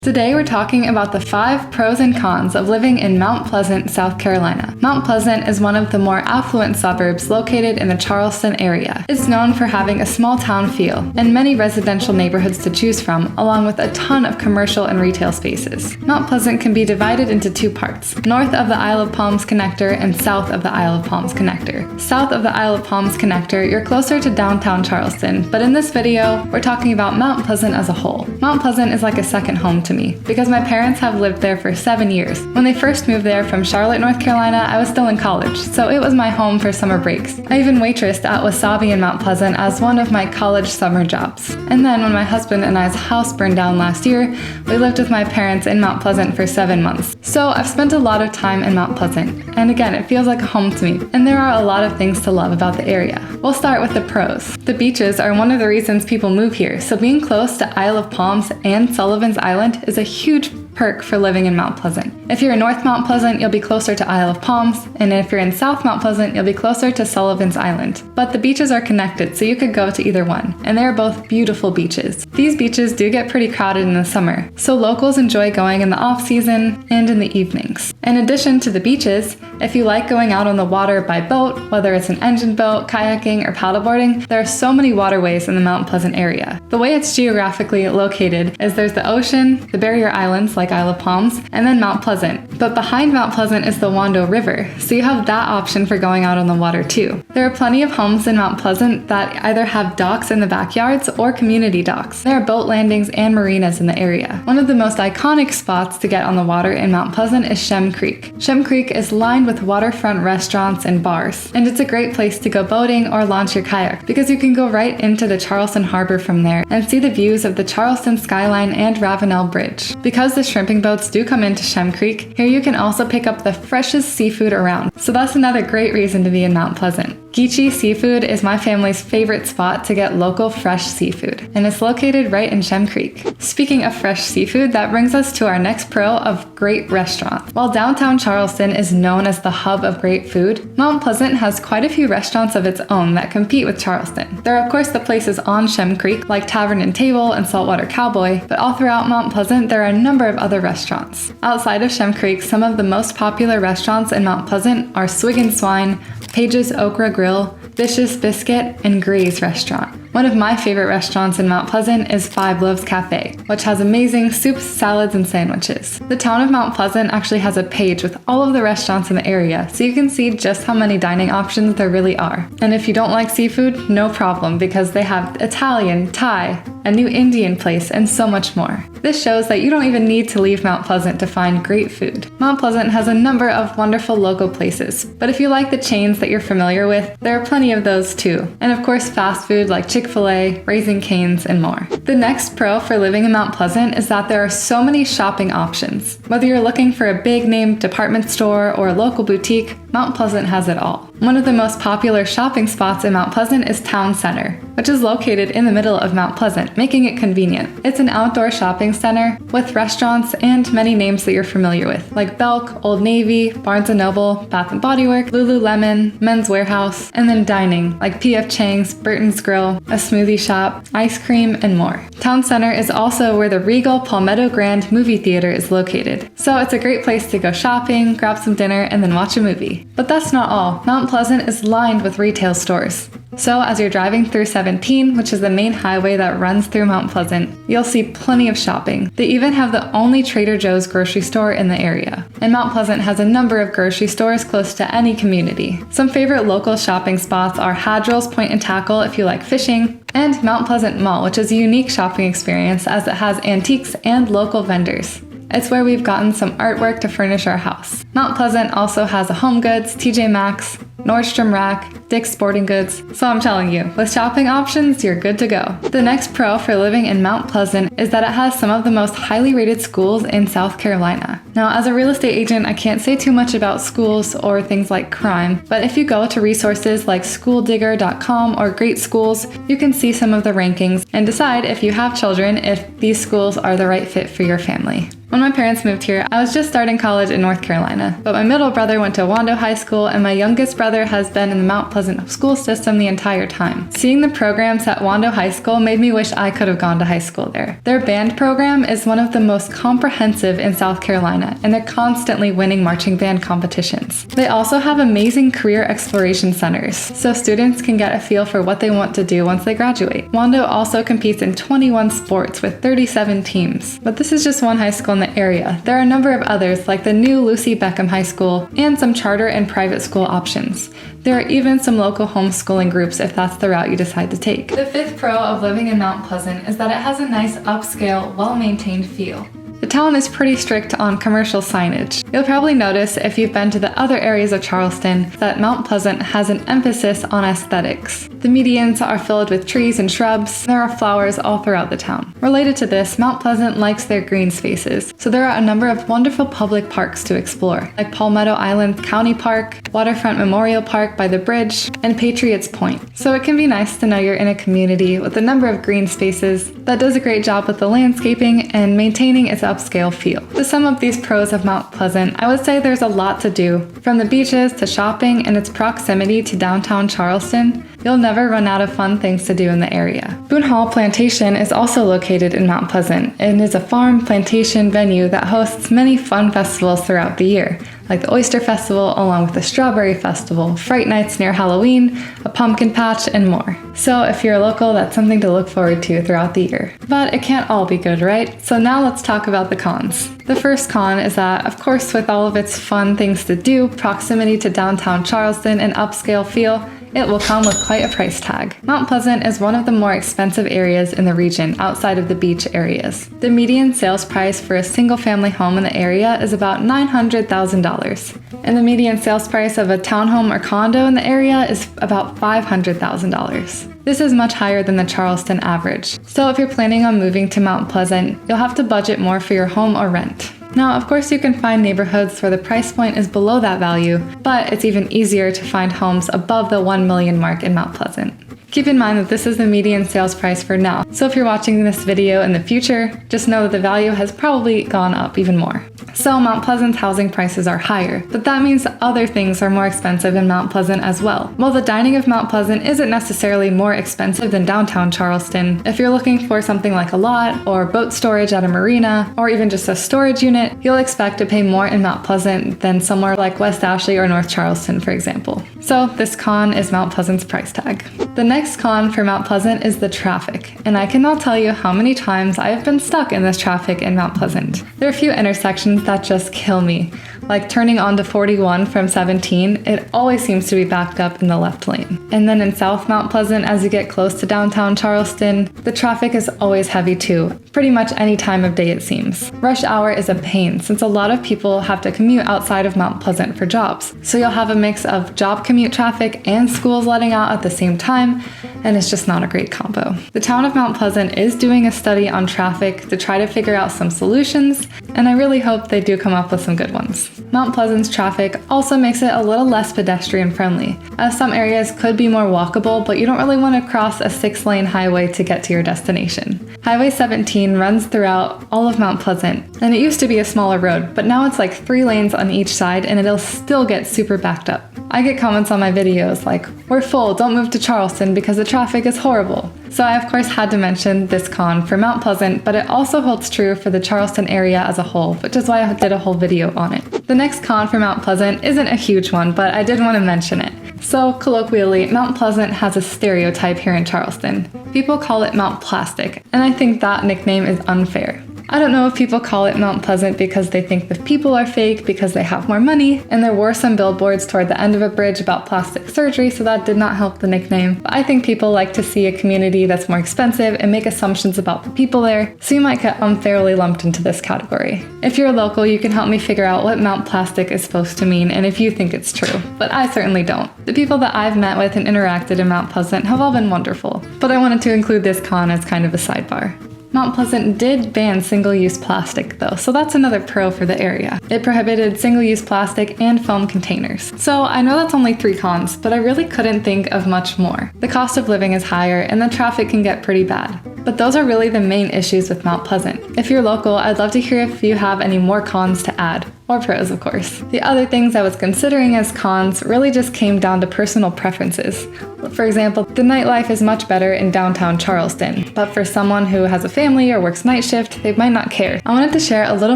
Today we're talking about the 5 pros and cons of living in Mount Pleasant, South Carolina. Mount Pleasant is one of the more affluent suburbs located in the Charleston area. It's known for having a small town feel and many residential neighborhoods to choose from, along with a ton of commercial and retail spaces. Mount Pleasant can be divided into 2 parts, north of the Isle of Palms connector and south of the Isle of Palms connector. South of the Isle of Palms connector, you're closer to downtown Charleston, but in this video, we're talking about Mount Pleasant as a whole. Mount Pleasant is like a second home to me because my parents have lived there for 7 years. When they first moved there from Charlotte, North Carolina, I was still in college, so it was my home for summer breaks. I even waitressed at Wasabi in Mount Pleasant as one of my college summer jobs. And then when my husband and I's house burned down last year, we lived with my parents in Mount Pleasant for 7 months. So I've spent a lot of time in Mount Pleasant, and again, it feels like a home to me, and there are a lot of things to love about the area. We'll start with the pros. The beaches are one of the reasons people move here, so being close to Isle of Palms and Sullivan's Island is a huge perk for living in Mount Pleasant. If you're in North Mount Pleasant, you'll be closer to Isle of Palms, and if you're in South Mount Pleasant, you'll be closer to Sullivan's Island. But the beaches are connected, so you could go to either one, and they are both beautiful beaches. These beaches do get pretty crowded in the summer, so locals enjoy going in the off-season and in the evenings. In addition to the beaches, if you like going out on the water by boat, whether it's an engine boat, kayaking, or paddleboarding, there are so many waterways in the Mount Pleasant area. The way it's geographically located is there's the ocean, the barrier islands like Isle of Palms, and then Mount Pleasant. But behind Mount Pleasant is the Wando River, so you have that option for going out on the water too. There are plenty of homes in Mount Pleasant that either have docks in the backyards or community docks. There are boat landings and marinas in the area. One of the most iconic spots to get on the water in Mount Pleasant is Shem Creek. Shem Creek is lined with waterfront restaurants and bars, and it's a great place to go boating or launch your kayak because you can go right into the Charleston Harbor from there and see the views of the Charleston skyline and Ravenel Bridge. Because the shrimping boats do come into Shem Creek, here you can also pick up the freshest seafood around, so that's another great reason to be in Mount Pleasant. Geechee Seafood is my family's favorite spot to get local fresh seafood, and it's located right in Shem Creek. Speaking of fresh seafood, that brings us to our next pro of great restaurants. While downtown Charleston is known as the hub of great food, Mount Pleasant has quite a few restaurants of its own that compete with Charleston. There are of course the places on Shem Creek like Tavern and Table and Saltwater Cowboy, but all throughout Mount Pleasant there are a number of other restaurants. Outside of Shem Creek, some of the most popular restaurants in Mount Pleasant are Swig and Swine, Page's Okra Grill, Vicious Biscuit, and Gray's Restaurant. One of my favorite restaurants in Mount Pleasant is Five Loaves Cafe, which has amazing soups, salads, and sandwiches. The town of Mount Pleasant actually has a page with all of the restaurants in the area, so you can see just how many dining options there really are. And if you don't like seafood, no problem, because they have Italian, Thai, a new Indian place, and so much more. This shows that you don't even need to leave Mount Pleasant to find great food. Mount Pleasant has a number of wonderful local places, but if you like the chains that you're familiar with, there are plenty of those too. And of course fast food like Chick-fil-A, Raising Cane's, and more. The next pro for living in Mount Pleasant is that there are so many shopping options. Whether you're looking for a big name department store or a local boutique, Mount Pleasant has it all. One of the most popular shopping spots in Mount Pleasant is Town Center, which is located in the middle of Mount Pleasant, making it convenient. It's an outdoor shopping center with restaurants and many names that you're familiar with, like Belk, Old Navy, Barnes & Noble, Bath & Body Works, Lululemon, Men's Warehouse, and then dining, like P.F. Chang's, Burton's Grill, a smoothie shop, ice cream, and more. Town Center is also where the Regal Palmetto Grand movie theater is located, so it's a great place to go shopping, grab some dinner, and then watch a movie. But that's not all. Mount Pleasant is lined with retail stores. So as you're driving through 17, which is the main highway that runs through Mount Pleasant, you'll see plenty of shopping. They even have the only Trader Joe's grocery store in the area. And Mount Pleasant has a number of grocery stores close to any community. Some favorite local shopping spots are Hadrill's Point and Tackle if you like fishing, and Mount Pleasant Mall, which is a unique shopping experience as it has antiques and local vendors. It's where we've gotten some artwork to furnish our house. Mount Pleasant also has a Home Goods, TJ Maxx, Nordstrom Rack, Dick's Sporting Goods, so I'm telling you, with shopping options, you're good to go. The next pro for living in Mount Pleasant is that it has some of the most highly rated schools in South Carolina. Now, as a real estate agent, I can't say too much about schools or things like crime, but if you go to resources like schooldigger.com or Great Schools, you can see some of the rankings and decide if you have children if these schools are the right fit for your family. When my parents moved here, I was just starting college in North Carolina, but my middle brother went to Wando High School and my youngest brother has been in the Mount Pleasant school system the entire time. Seeing the programs at Wando High School made me wish I could have gone to high school there. Their band program is one of the most comprehensive in South Carolina, and they're constantly winning marching band competitions. They also have amazing career exploration centers, so students can get a feel for what they want to do once they graduate. Wando also competes in 21 sports with 37 teams. But this is just one high school in the area. There are a number of others like the new Lucy Beckham High School and some charter and private school options. There are even some local homeschooling groups if that's the route you decide to take. The fifth pro of living in Mount Pleasant is that it has a nice upscale, well-maintained feel. The town is pretty strict on commercial signage. You'll probably notice if you've been to the other areas of Charleston that Mount Pleasant has an emphasis on aesthetics. The medians are filled with trees and shrubs. There are flowers all throughout the town. Related to this, Mount Pleasant likes their green spaces, so there are a number of wonderful public parks to explore, like Palmetto Island County Park, Waterfront Memorial Park by the bridge, and Patriots Point. So it can be nice to know you're in a community with a number of green spaces that does a great job with the landscaping and maintaining its upscale feel. To sum up these pros of Mount Pleasant, I would say there's a lot to do. From the beaches to shopping and its proximity to downtown Charleston, you'll never run out of fun things to do in the area. Boone Hall Plantation is also located in Mount Pleasant and is a farm plantation venue that hosts many fun festivals throughout the year, like the Oyster Festival along with the Strawberry Festival, Fright Nights near Halloween, a pumpkin patch, and more. So if you're local, that's something to look forward to throughout the year. But it can't all be good, right? So now let's talk about the cons. The first con is that, of course, with all of its fun things to do, proximity to downtown Charleston, and upscale feel, it will come with quite a price tag. Mount Pleasant is one of the more expensive areas in the region outside of the beach areas. The median sales price for a single-family home in the area is about $900,000, and the median sales price of a townhome or condo in the area is about $500,000. This is much higher than the Charleston average. So if you're planning on moving to Mount Pleasant, you'll have to budget more for your home or rent. Now, of course, you can find neighborhoods where the price point is below that value, but it's even easier to find homes above the $1 million mark in Mount Pleasant. Keep in mind that this is the median sales price for now, so if you're watching this video in the future, just know that the value has probably gone up even more. So Mount Pleasant's housing prices are higher, but that means other things are more expensive in Mount Pleasant as well. While the dining of Mount Pleasant isn't necessarily more expensive than downtown Charleston, if you're looking for something like a lot, or boat storage at a marina, or even just a storage unit, you'll expect to pay more in Mount Pleasant than somewhere like West Ashley or North Charleston, for example. So this con is Mount Pleasant's price tag. The next con for Mount Pleasant is the traffic, and I cannot tell you how many times I have been stuck in this traffic in Mount Pleasant. There are a few intersections that just kill me, like turning onto 41 from 17, it always seems to be backed up in the left lane. And then in South Mount Pleasant, as you get close to downtown Charleston, the traffic is always heavy too, pretty much any time of day it seems. Rush hour is a pain since a lot of people have to commute outside of Mount Pleasant for jobs. So you'll have a mix of job commute traffic and schools letting out at the same time, and it's just not a great combo. The town of Mount Pleasant is doing a study on traffic to try to figure out some solutions, and I really hope they do come up with some good ones. Mount Pleasant's traffic also makes it a little less pedestrian friendly, as some areas could be more walkable, but you don't really want to cross a 6-lane highway to get to your destination. Highway 17 runs throughout all of Mount Pleasant, and it used to be a smaller road, but now it's like 3 lanes on each side and it'll still get super backed up. I get comments on my videos like, "We're full, don't move to Charleston because the traffic is horrible." So I of course had to mention this con for Mount Pleasant, but it also holds true for the Charleston area as a whole, which is why I did a whole video on it. The next con for Mount Pleasant isn't a huge one, but I did want to mention it. So colloquially, Mount Pleasant has a stereotype here in Charleston. People call it Mount Plastic, and I think that nickname is unfair. I don't know if people call it Mount Pleasant because they think the people are fake because they have more money, and there were some billboards toward the end of a bridge about plastic surgery, so that did not help the nickname. But I think people like to see a community that's more expensive and make assumptions about the people there, so you might get unfairly lumped into this category. If you're local, you can help me figure out what Mount Plastic is supposed to mean and if you think it's true, but I certainly don't. The people that I've met with and interacted in Mount Pleasant have all been wonderful, but I wanted to include this con as kind of a sidebar. Mount Pleasant did ban single-use plastic though, so that's another pro for the area. It prohibited single-use plastic and foam containers. So I know that's only 3 cons, but I really couldn't think of much more. The cost of living is higher and the traffic can get pretty bad. But those are really the main issues with Mount Pleasant. If you're local, I'd love to hear if you have any more cons to add. Or pros, of course. The other things I was considering as cons really just came down to personal preferences. For example, the nightlife is much better in downtown Charleston, but for someone who has a family or works night shift, they might not care. I wanted to share a little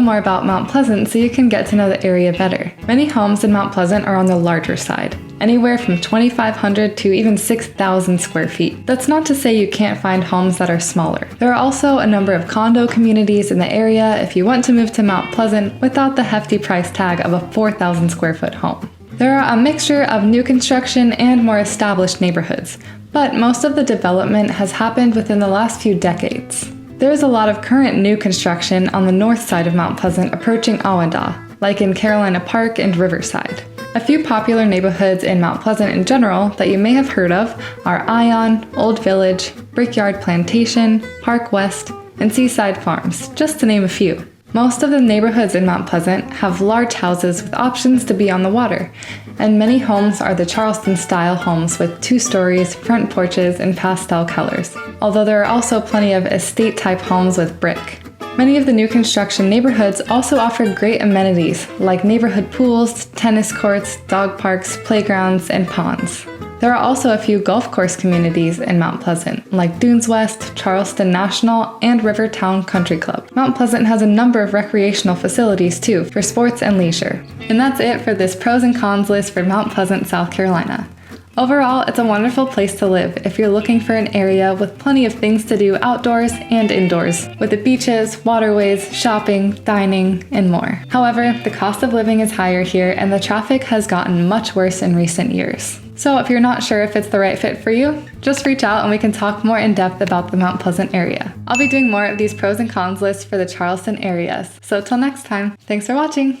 more about Mount Pleasant so you can get to know the area better. Many homes in Mount Pleasant are on the larger side, anywhere from 2,500 to even 6,000 square feet. That's not to say you can't find homes that are smaller. There are also a number of condo communities in the area if you want to move to Mount Pleasant without the hefty price tag of a 4,000 square foot home. There are a mixture of new construction and more established neighborhoods, but most of the development has happened within the last few decades. There is a lot of current new construction on the north side of Mount Pleasant approaching Awanda, like in Carolina Park and Riverside. A few popular neighborhoods in Mount Pleasant in general that you may have heard of are Ion, Old Village, Brickyard Plantation, Park West, and Seaside Farms, just to name a few. Most of the neighborhoods in Mount Pleasant have large houses with options to be on the water, and many homes are the Charleston-style homes with 2 stories, front porches, and pastel colors, although there are also plenty of estate-type homes with brick. Many of the new construction neighborhoods also offer great amenities like neighborhood pools, tennis courts, dog parks, playgrounds, and ponds. There are also a few golf course communities in Mount Pleasant, like Dunes West, Charleston National, and Rivertown Country Club. Mount Pleasant has a number of recreational facilities too, for sports and leisure. And that's it for this pros and cons list for Mount Pleasant, South Carolina. Overall, it's a wonderful place to live if you're looking for an area with plenty of things to do outdoors and indoors, with the beaches, waterways, shopping, dining, and more. However, the cost of living is higher here and the traffic has gotten much worse in recent years. So if you're not sure if it's the right fit for you, just reach out and we can talk more in depth about the Mount Pleasant area. I'll be doing more of these pros and cons lists for the Charleston areas. So till next time, thanks for watching!